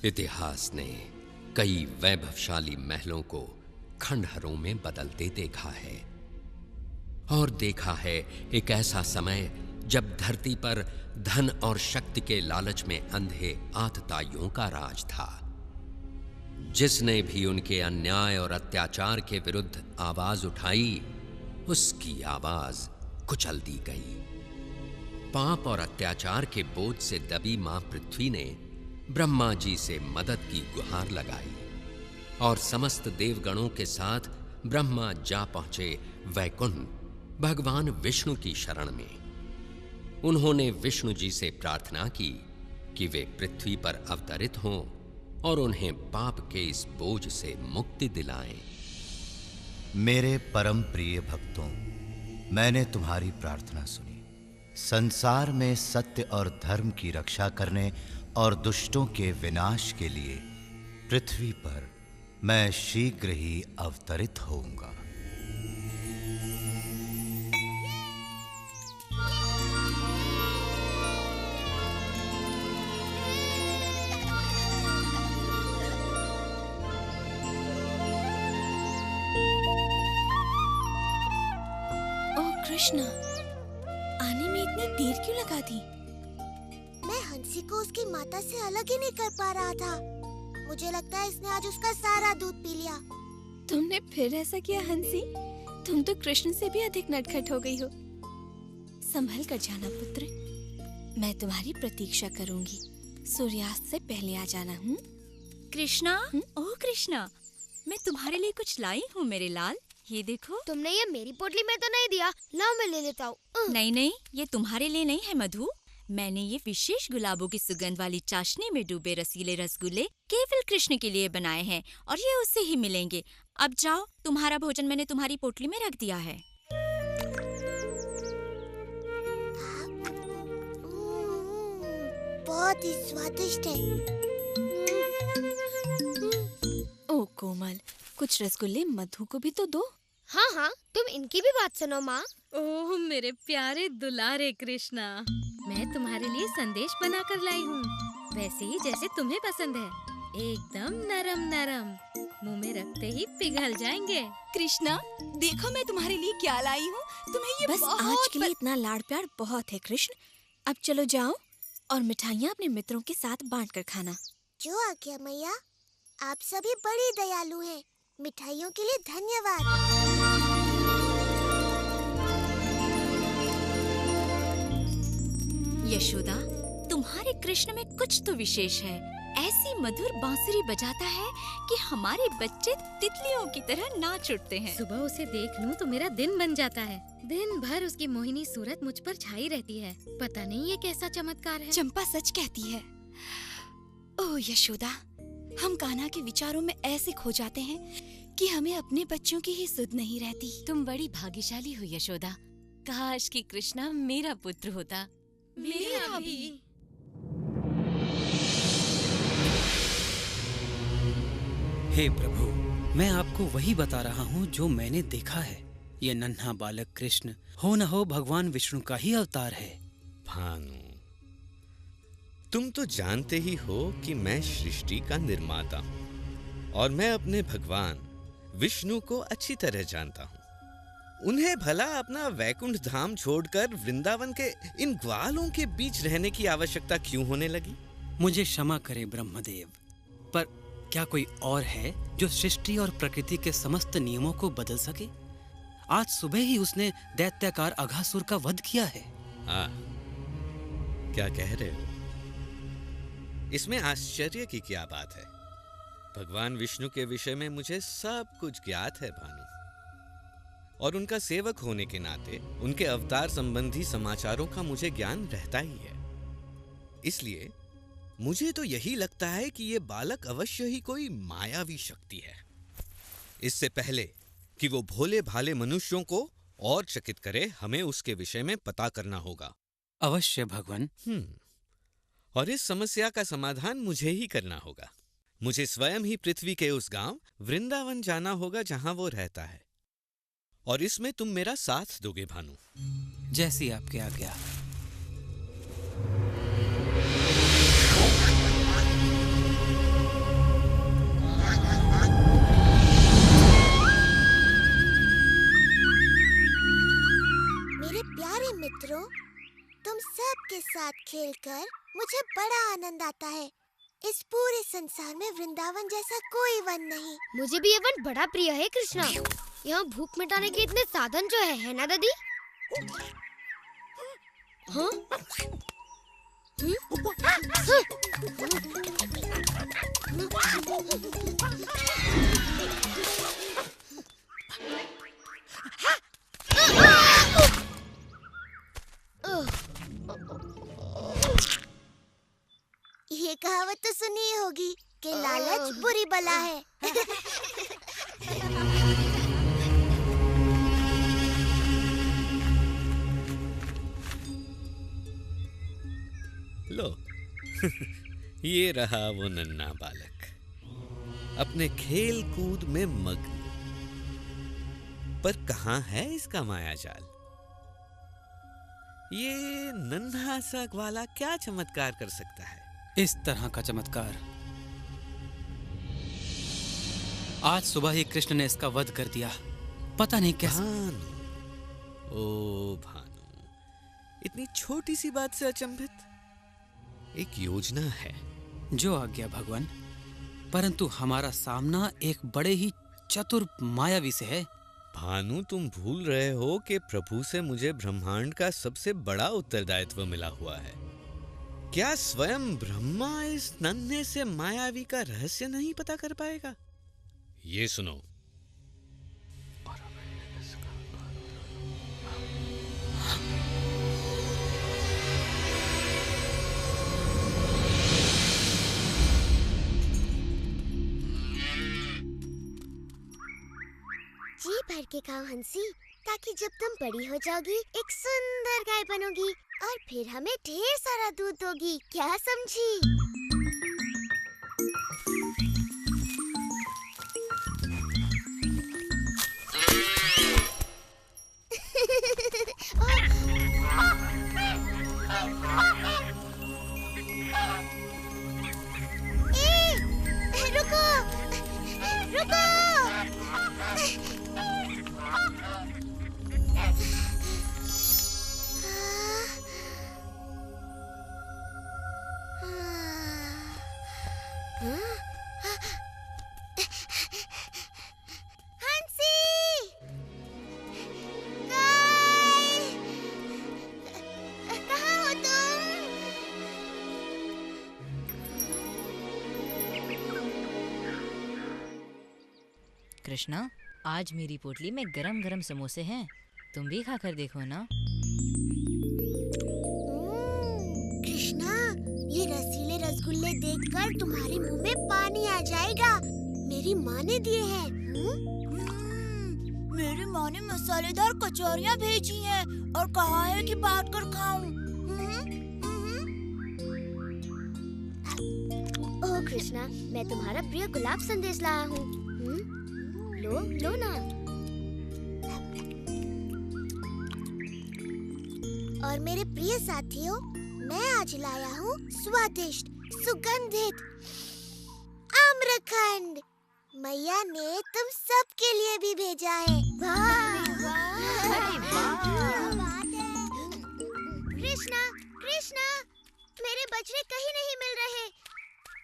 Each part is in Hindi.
इतिहास ने कई वैभवशाली महलों को खंडहरों में बदलते देखा है और देखा है एक ऐसा समय जब धरती पर धन और शक्ति के लालच में अंधे आतताइयों का राज था। जिसने भी उनके अन्याय और अत्याचार के विरुद्ध आवाज उठाई, उसकी आवाज कुचल दी गई। पाप और अत्याचार के बोझ से दबी मां पृथ्वी ने ब्रह्मा जी से मदद की गुहार लगाई और समस्त देवगणों के साथ ब्रह्मा जा पहुंचे वैकुंठ भगवान विष्णु की शरण में। उन्होंने विष्णु जी से प्रार्थना की कि वे पृथ्वी पर अवतरित हों और उन्हें पाप के इस बोझ से मुक्ति दिलाएं। मेरे परम प्रिय भक्तों, मैंने तुम्हारी प्रार्थना सुनी। संसार में सत्य और धर्म की रक्षा करने और दुष्टों के विनाश के लिए पृथ्वी पर मैं शीघ्र ही अवतरित होऊंगा। ओह कृष्णा, आने में इतनी देर क्यों लगा दी? मैं हंसी को उसकी माता से अलग ही नहीं कर पा रहा था। मुझे लगता है इसने आज उसका सारा दूध पी लिया। तुमने फिर ऐसा किया हंसी? तुम तो कृष्ण से भी अधिक नटखट हो गई हो। संभल कर जाना पुत्र, मैं तुम्हारी प्रतीक्षा करूंगी। सूर्यास्त से पहले आ जाना। कृष्णा, ओह कृष्णा, मैं तुम्हारे लिए कुछ लाई हूँ मेरे लाल। ये देखो। तुमने ये मेरी पोटली में तो नहीं दिया? लाओ मैं ले लेता हूँ। नहीं नहीं, ये तुम्हारे लिए नहीं है मधु। मैंने ये विशेष गुलाबों की सुगंध वाली चाशनी में डूबे रसीले रसगुल्ले केवल कृष्ण के लिए बनाए हैं और ये उससे ही मिलेंगे। अब जाओ, तुम्हारा भोजन मैंने तुम्हारी पोटली में रख दिया है। बहुत ही स्वादिष्ट है। ओ कोमल, कुछ रसगुल्ले मधु को भी तो दो। हाँ हाँ, तुम इनकी भी बात सुनो माँ। ओह मेरे प्यारे दुलारे कृष्णा, मैं तुम्हारे लिए संदेश बनाकर लाई हूँ, वैसे ही जैसे तुम्हें पसंद है। एकदम नरम नरम, मुंह में रखते ही पिघल जाएंगे। कृष्णा, देखो मैं तुम्हारे लिए क्या लाई हूँ। तुम्हें ये बस आज के लिए इतना लाड़ प्यार बहुत है कृष्ण। अब चलो जाओ और मिठाइयाँ अपने मित्रों के साथ बांट कर खाना। जो आज्ञा मैया। आप सभी बड़ी दयालु हैं। मिठाइयों के लिए धन्यवाद। यशोदा, तुम्हारे कृष्ण में कुछ तो विशेष है। ऐसी मधुर बांसुरी बजाता है कि हमारे बच्चे तितलियों की तरह नाच उठते हैं। सुबह उसे देख लूं तो मेरा दिन बन जाता है। दिन भर उसकी मोहिनी सूरत मुझ पर छाई रहती है। पता नहीं ये कैसा चमत्कार है। चंपा सच कहती है। ओह यशोदा, हम कान्हा के विचारों में ऐसे खो जाते हैं कि हमें अपने बच्चों की ही सुध नहीं रहती। तुम बड़ी भाग्यशाली हो यशोदा। काश कि कृष्णा मेरा पुत्र होता। मेरा भी। हे प्रभु, मैं आपको वही बता रहा हूँ जो मैंने देखा है। ये नन्हा बालक कृष्ण हो न हो भगवान विष्णु का ही अवतार है। भानु, तुम तो जानते ही हो कि मैं सृष्टि का निर्माता हूँ और मैं अपने भगवान विष्णु को अच्छी तरह जानता हूँ। उन्हें भला अपना वैकुंठ धाम छोड़कर वृंदावन के इन ग्वालों के बीच रहने की आवश्यकता क्यों होने लगी? मुझे क्षमा करें ब्रह्मदेव, पर क्या कोई और है जो सृष्टि और प्रकृति के समस्त नियमों को बदल सके? आज सुबह ही उसने दैत्याकार अघासुर का वध किया है। क्या कह रहे हो? इसमें आश्चर्य की क्या बात है? भगवान विष्णु के विषय में मुझे सब कुछ ज्ञात है भानु, और उनका सेवक होने के नाते उनके अवतार संबंधी समाचारों का मुझे ज्ञान रहता ही है। इसलिए मुझे तो यही लगता है कि ये बालक अवश्य ही कोई मायावी शक्ति है। इससे पहले कि वो भोले भाले मनुष्यों को और चकित करे, हमें उसके विषय में पता करना होगा। अवश्य भगवान। और इस समस्या का समाधान मुझे ही करना होगा। मुझे स्वयं ही पृथ्वी के उस गांव वृंदावन जाना होगा जहां वो रहता है। और इसमें तुम मेरा साथ दोगे भानु। जैसी आपकी आज्ञा। मेरे प्यारे मित्रों, तुम सब के साथ खेलकर मुझे बड़ा आनंद आता है। इस पूरे संसार में वृंदावन जैसा कोई वन नहीं। मुझे भी ये वन बड़ा प्रिय है कृष्णा। यहाँ भूख मिटाने के इतने साधन जो है ना दादी? हाँ? ये कहावत तो सुनी होगी कि लालच बुरी बला है। लो ये रहा वो नन्हा बालक, अपने खेल कूद में मग्न। पर कहाँ है इसका मायाजाल? ये नन्हा सा ग्वाला क्या चमत्कार कर सकता है? इस तरह का चमत्कार आज सुबह ही कृष्ण ने इसका वध कर दिया। पता नहीं कैसे। भानु, ओ भानु, इतनी छोटी सी बात से अचंभित? एक योजना है। जो आज्ञा भगवान, परंतु हमारा सामना एक बड़े ही चतुर मायावी से है। भानु, तुम भूल रहे हो कि प्रभु से मुझे ब्रह्मांड का सबसे बड़ा उत्तरदायित्व मिला हुआ है। क्या स्वयं ब्रह्मा इस नन्हे से मायावी का रहस्य नहीं पता कर पाएगा? ये सुनो। जी भर के खाओ हंसी, ताकि जब तुम बड़ी हो जाओगी एक सुंदर गाय बनोगी और फिर हमें ढेर सारा दूध दोगी। क्या समझी? रुको, रुको। कृष्णा, आज मेरी पोटली में गरम गरम समोसे हैं, तुम भी खाकर देखो ना। कृष्णा, ये रसीले रसगुल्ले देखकर तुम्हारे मुंह में पानी आ जाएगा। मेरी माँ ने दिए हैं। मेरी माँ ने मसालेदार कचौरियाँ भेजी हैं और कहा है कि बांट कर खाऊं। ओह कृष्णा, मैं तुम्हारा प्रिय गुलाब संदेश लाया हूँ। लो लो ना। और मेरे प्रिय साथियों, मैं आज लाया हूँ स्वादिष्ट सुगंधित आम्रखंड। मैया ने तुम सब के लिए भी भेजा है। कृष्णा, कृष्णा, मेरे बछड़े कहीं नहीं मिल रहे।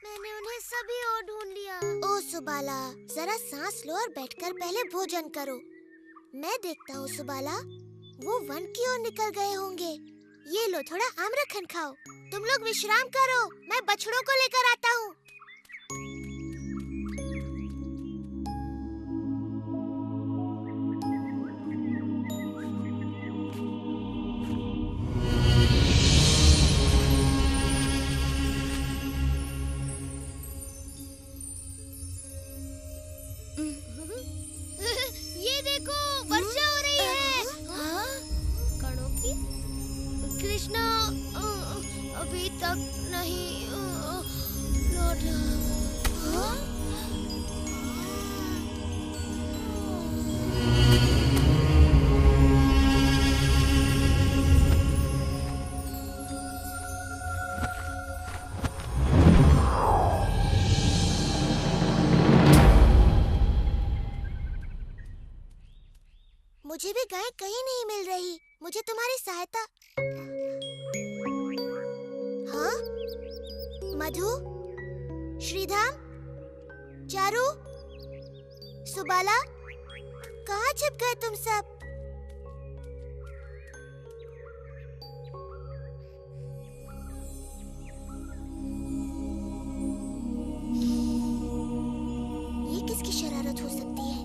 मैंने उन्हें सभी ओर ढूंढ लिया। ओ सुबाला, जरा सांस लो और बैठकर पहले भोजन करो। मैं देखता हूँ सुबाला, वो वन की ओर निकल गए होंगे। ये लो, थोड़ा आम्रखंड खाओ। तुम लोग विश्राम करो, मैं बछड़ों को लेकर आता हूँ। ये देखो, वर्षा हो रही है। कणों की? कृष्णा अभी तक नहीं लौटा। मुझे भी गाय कहीं नहीं मिल रही। मुझे तुम्हारी सहायता। हाँ? मधु, श्रीधाम, चारू, सुबाला, कहाँ छिप गए तुम सब? ये किसकी शरारत हो सकती है?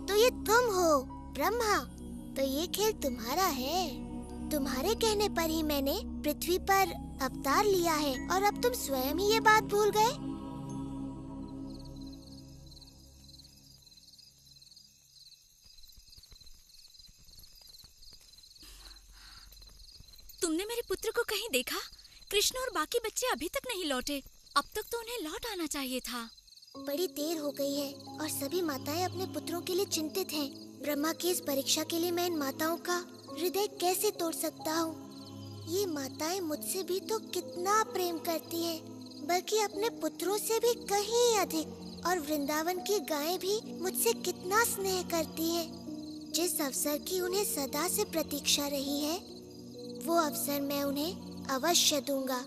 तो ये तुम हो ब्रह्मा। तो ये खेल तुम्हारा है। तुम्हारे कहने पर ही मैंने पृथ्वी पर अवतार लिया है और अब तुम स्वयं ही ये बात भूल गए। तुमने मेरे पुत्र को कहीं देखा? कृष्ण और बाकी बच्चे अभी तक नहीं लौटे। अब तक तो उन्हें लौट आना चाहिए था। बड़ी देर हो गई है और सभी माताएं अपने पुत्रों के लिए चिंतित हैं। ब्रह्मा की इस परीक्षा के लिए मैं इन माताओं का हृदय कैसे तोड़ सकता हूँ? ये माताएं मुझसे भी तो कितना प्रेम करती हैं, बल्कि अपने पुत्रों से भी कहीं अधिक। और वृंदावन की गायें भी मुझसे कितना स्नेह करती हैं। जिस अवसर की उन्हें सदा से प्रतीक्षा रही है, वो अवसर मैं उन्हें अवश्य दूंगा।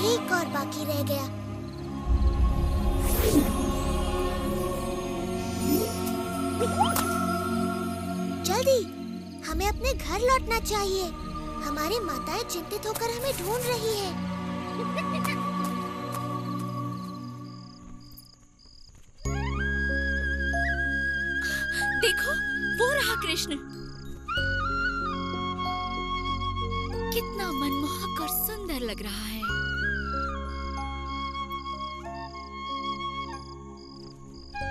एक और बाकी रह गया। जल्दी, हमें अपने घर लौटना चाहिए। हमारी माताएं चिंतित होकर हमें ढूंढ रही हैं। देखो, वो रहा कृष्ण। कितना मनमोहक और सुंदर लग रहा है।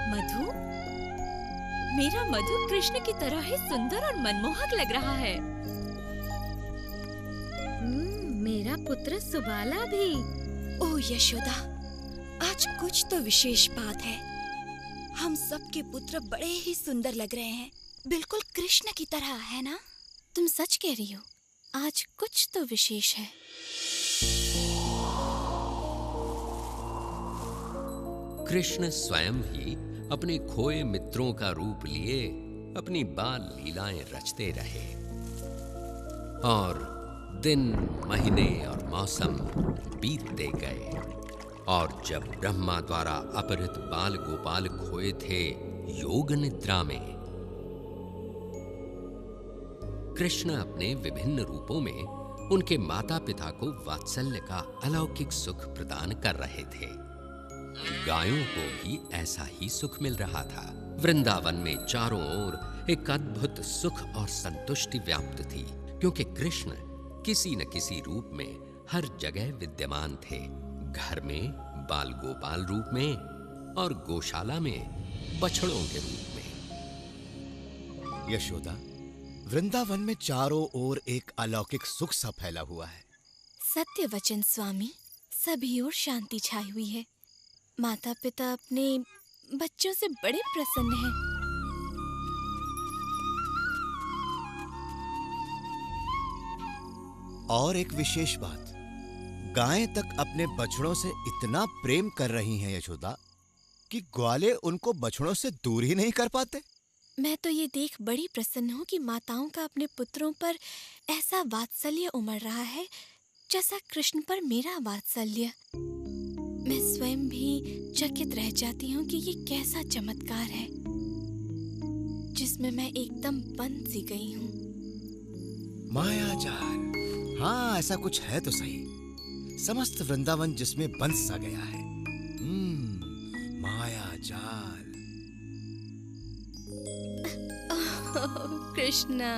मधु, मेरा मधु कृष्ण की तरह ही सुंदर और मनमोहक लग रहा है। मेरा पुत्र सुबाला भी। ओह यशोदा, आज कुछ तो विशेष बात है। हम सबके पुत्र बड़े ही सुंदर लग रहे हैं, बिल्कुल कृष्ण की तरह, है ना? तुम सच कह रही हो, आज कुछ तो विशेष है। कृष्ण स्वयं ही अपने खोए मित्रों का रूप लिए अपनी बाल लीलाएं रचते रहे और दिन, महीने और मौसम बीतते गए। और जब ब्रह्मा द्वारा अपहृत बाल गोपाल खोए थे योग निद्रा में, कृष्ण अपने विभिन्न रूपों में उनके माता पिता को वात्सल्य का अलौकिक सुख प्रदान कर रहे थे। गायों को भी ऐसा ही सुख मिल रहा था। वृंदावन में चारों ओर एक अद्भुत सुख और संतुष्टि व्याप्त थी, क्योंकि कृष्ण किसी न किसी रूप में हर जगह विद्यमान थे। घर में बाल गोपाल रूप में और गौशाला में बछड़ों के रूप में। यशोदा, वृंदावन में चारों ओर एक अलौकिक सुख सा फैला हुआ है। सत्य वचन स्वामी, सभी ओर शांति छाई हुई है। माता पिता अपने बच्चों से बड़े प्रसन्न हैं। और एक विशेष बात, गायें तक अपने बछड़ों से इतना प्रेम कर रही हैं यशोदा कि ग्वाले उनको बछड़ों से दूर ही नहीं कर पाते। मैं तो ये देख बड़ी प्रसन्न हूँ कि माताओं का अपने पुत्रों पर ऐसा वात्सल्य उमड़ रहा है जैसा कृष्ण पर मेरा वात्सल्य। मैं स्वयं भी चकित रह जाती हूँ कि ये कैसा चमत्कार है जिसमें मैं एकदम बंध सी गई हूँ। मायाजाल, हाँ ऐसा कुछ है तो सही। समस्त वृंदावन जिसमें बंध सा गया है। मायाजाल। कृष्णा,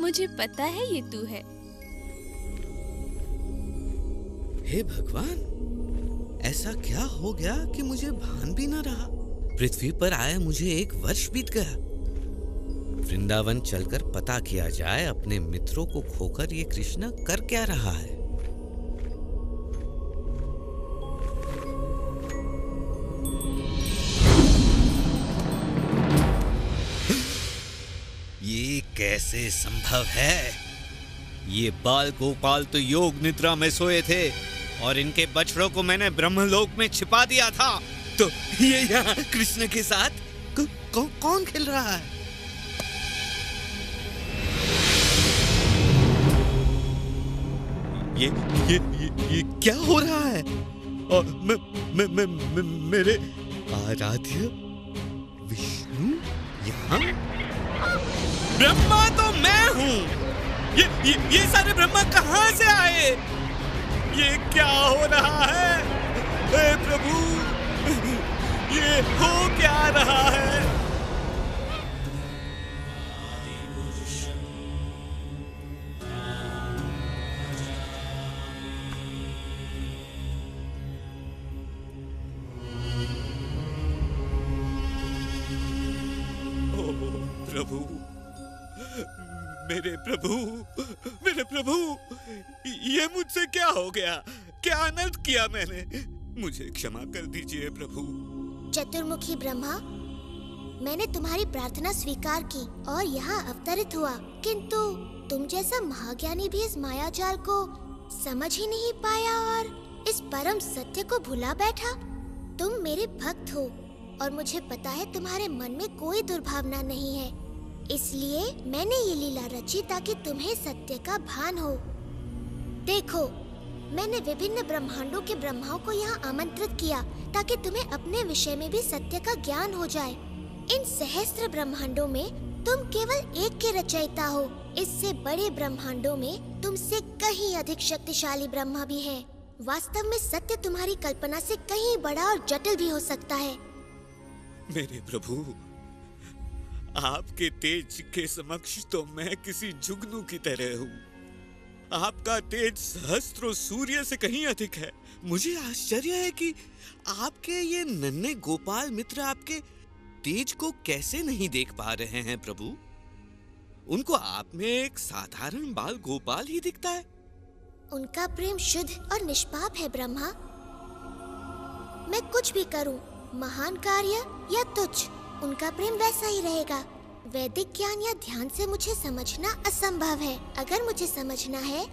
मुझे पता है ये तू है। हे भगवान, ऐसा क्या हो गया कि मुझे भान भी न रहा। पृथ्वी पर आए मुझे 1 वर्ष बीत गया। वृंदावन चलकर पता किया जाए अपने मित्रों को खोकर ये कृष्ण कर क्या रहा है। ये कैसे संभव है? ये बाल गोपाल तो योग निद्रा में सोए थे और इनके बछड़ों को मैंने ब्रह्मलोक में छिपा दिया था। तो ये यहाँ कृष्ण के साथ कौन खेल रहा है? ये क्या हो रहा है? और मेरे आराध्य विष्णु यहाँ? ब्रह्मा तो मैं हूँ। ये सारे ब्रह्मा कहाँ से आए? ये क्या हो रहा है? हे प्रभु, ये हो क्या रहा है? प्रभु, मेरे प्रभु, ये मुझसे क्या हो गया? क्या अनर्थ किया मैंने? मुझे क्षमा कर दीजिए प्रभु। चतुर्मुखी ब्रह्मा, मैंने तुम्हारी प्रार्थना स्वीकार की और यहाँ अवतरित हुआ, किंतु तुम जैसा महाज्ञानी भी इस मायाजाल को समझ ही नहीं पाया और इस परम सत्य को भुला बैठा। तुम मेरे भक्त हो और मुझे पता है तुम्हारे मन में कोई दुर्भावना नहीं है, इसलिए मैंने ये लीला रची ताकि तुम्हें सत्य का भान हो। देखो, मैंने विभिन्न ब्रह्मांडों के ब्रह्माओं को यहाँ आमंत्रित किया ताकि तुम्हें अपने विषय में भी सत्य का ज्ञान हो जाए। इन सहस्त्र ब्रह्मांडों में तुम केवल एक के रचयिता हो। इससे बड़े ब्रह्मांडों में तुमसे कहीं अधिक शक्तिशाली ब्रह्मा भी हैं। वास्तव में सत्य तुम्हारी कल्पना से कहीं बड़ा और जटिल भी हो सकता है। मेरे प्रभु, आपके तेज के समक्ष तो मैं किसी जुगनू की तरह हूँ। आपका तेज सहस्त्रों सूर्य से कहीं अधिक है। मुझे आश्चर्य है कि आपके ये नन्हे गोपाल मित्र आपके तेज को कैसे नहीं देख पा रहे हैं प्रभु। उनको आप में एक साधारण बाल गोपाल ही दिखता है। उनका प्रेम शुद्ध और निष्पाप है ब्रह्मा। मैं कुछ भी करूं, महान कार्य या तुच्छ, उनका प्रेम वैसा ही रहेगा। वैदिक ज्ञान या ध्यान से मुझे समझना असंभव है। अगर मुझे समझना है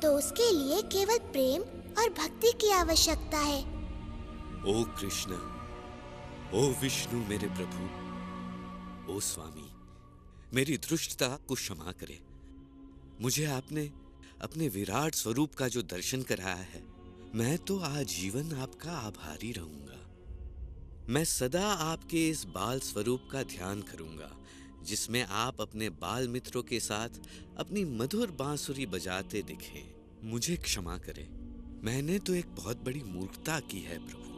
तो उसके लिए केवल प्रेम और भक्ति की आवश्यकता है। ओ कृष्ण, ओ विष्णु मेरे प्रभु, ओ स्वामी, मेरी धृष्टता को क्षमा करे। मुझे आपने अपने विराट स्वरूप का जो दर्शन कराया है, मैं तो आजीवन आपका आभारी रहूंगा। मैं सदा आपके इस बाल स्वरूप का ध्यान करूंगा, जिसमें आप अपने बाल मित्रों के साथ अपनी मधुर बांसुरी बजाते दिखें। मुझे क्षमा करें, मैंने तो एक बहुत बड़ी मूर्खता की है प्रभु।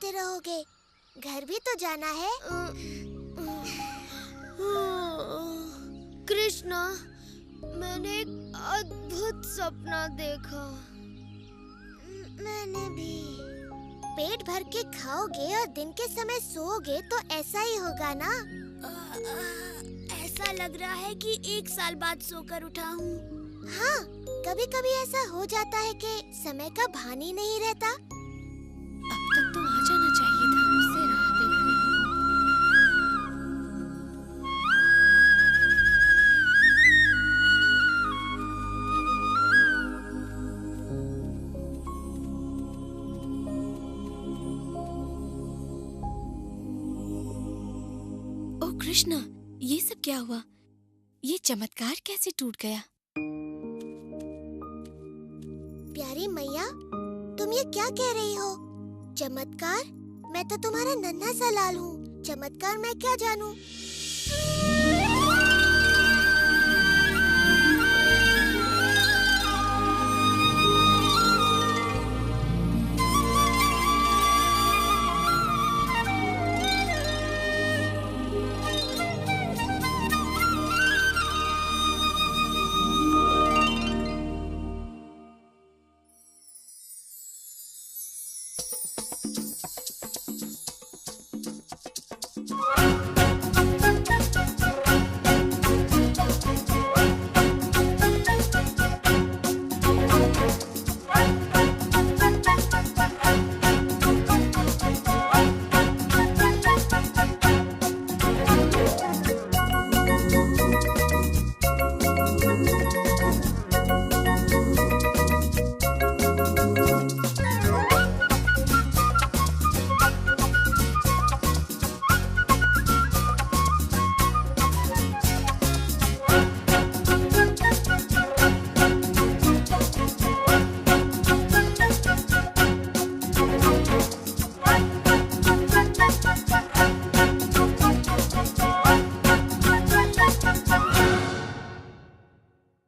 रहोगे? घर भी तो जाना है। कृष्णा, मैंने एक अद्भुत सपना देखा। मैंने भी। पेट भर के खाओगे और दिन के समय सोओगे तो ऐसा ही होगा ना? ऐसा लग रहा है कि 1 साल बाद सोकर उठा हूँ। हाँ, कभी कभी ऐसा हो जाता है कि समय का भान ही नहीं रहता। अब तक तो आ जाना चाहिए था। उसे राह देखने। ओ कृष्णा, ये सब क्या हुआ? ये चमत्कार कैसे टूट गया? प्यारी मैया, तुम ये क्या कह रही हो? चमत्कार? मैं तो तुम्हारा नन्हा सा लाल हूँ। चमत्कार मैं क्या जानूँ?